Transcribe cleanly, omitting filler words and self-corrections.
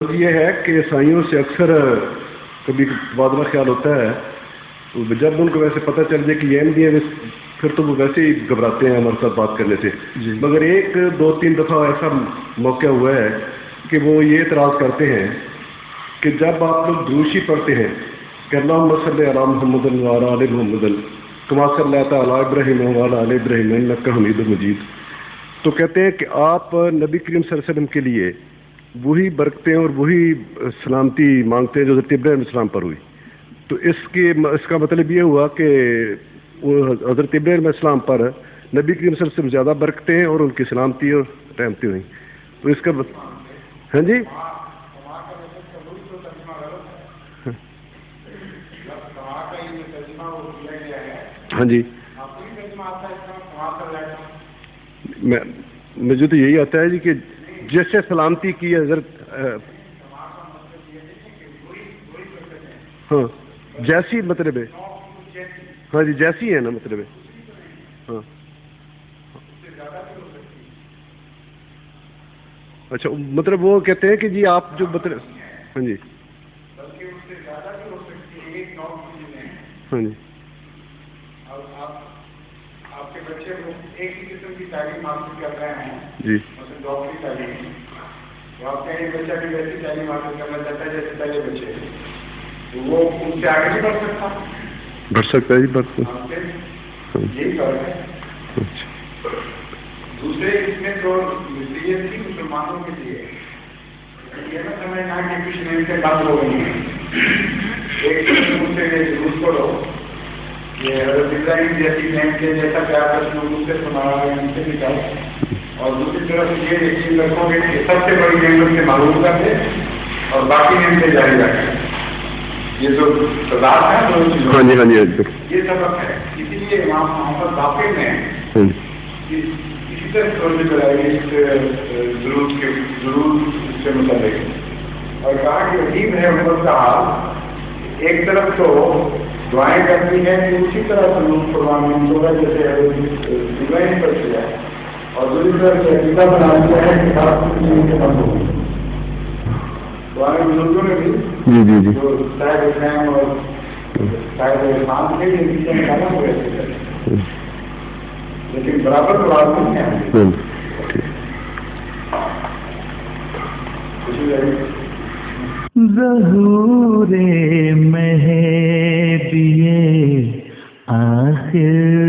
یہ ہے کہ عیسائیوں سے اکثر کبھی تبادلہ خیال ہوتا ہے، تو جب ان کو ویسے پتہ چل جائے کہ یہ احمدی ہیں پھر تو وہ ویسے ہی گھبراتے ہیں ہمارے ساتھ بات کرنے سے جی. مگر ایک دو تین دفعہ ایسا موقع ہوا ہے کہ وہ یہ اعتراض کرتے ہیں کہ جب آپ لوگ دروشی پڑھتے ہیں کہ اللہم صلی علی محمد وعلی آل محمد کما صلیت علی ابراہیم وعلی آل ابراہیم انک حمید مجید، تو کہتے ہیں کہ آپ نبی کریم صلی اللہ علیہ وسلم کے لیے وہی برکتیں اور وہی سلامتی مانگتے ہیں جو حضرت ابراہیم علیہ السلام پر ہوئی. تو اس کا مطلب یہ ہوا کہ حضرت ابراہیم علیہ السلام پر نبی کریم صلی اللہ علیہ وسلم زیادہ برکتیں ہیں اور ان کی سلامتی اور رحمتیں ہوئیں. تو اس کا ہاں جی ہاں جی مجھے تو یہی آتا ہے جی کہ جیسے سلامتی کی حضرت ہاں جیسی مطلب ہے ہاں جی جیسی ہے نا مطلب ہے ہاں اچھا مطلب وہ کہتے ہیں کہ جی آپ جو مطلب ہاں جی ہاں جی آپ کے بچے ایک ہی قسم کی تعلیم حاصل کر رہے ہیں جی مثلا ڈاکٹری تعلیم، تو آپ کا ایک بچہ بھی ویسی تعلیم حاصل کرنا چاہتا ہے جیسے پہلے بچے، تو وہ ان سے آگے نہیں بڑھ سکتا ہے جی بات یہی فرق ہے. دوسرے اس میں تو نصیحت تھی مسلمانوں کے لیے یہ نہ سمجھنا کہ کچھ نیم سے بند ہو گئی ہیں، ایک ان سے ضرور پڑھو یہ حضرت ابراہیم جیسی نیم کے جیسا پیار رسول ان سے سنا ان سے نکال، اور دوسری طرف یہ یقین رکھو گے کہ سب سے بڑی نعمت سے معروف کر دے اور باقی نعمت سے جاری رکھے. یہ جو تضاد ہے ہاں جی ہاں جی یہ سبق ہے. اسی لیے امام محمد باقر نے اسی طرح سوچ بنائی ضرور سے متعلق اور کہا کہ عجیب ہے امت کا حال، ایک طرف تو دعائیں کرتی ہیں کہ اسی طرح سلوک قربان ہوگا جیسے ابراہیم پر کیا، اور دوسری طرف سے عقیدہ بنا دیا ہے کہ بات کچھ بند ہوگی. دعائیں بزرگوں نے بھی جو صاحب اسلام اور صاحب عرفان کے لیے چیزیں نکالا ہوئے تھے، لیکن برابر تو بات نہیں ہے. ظہور مہدی آخر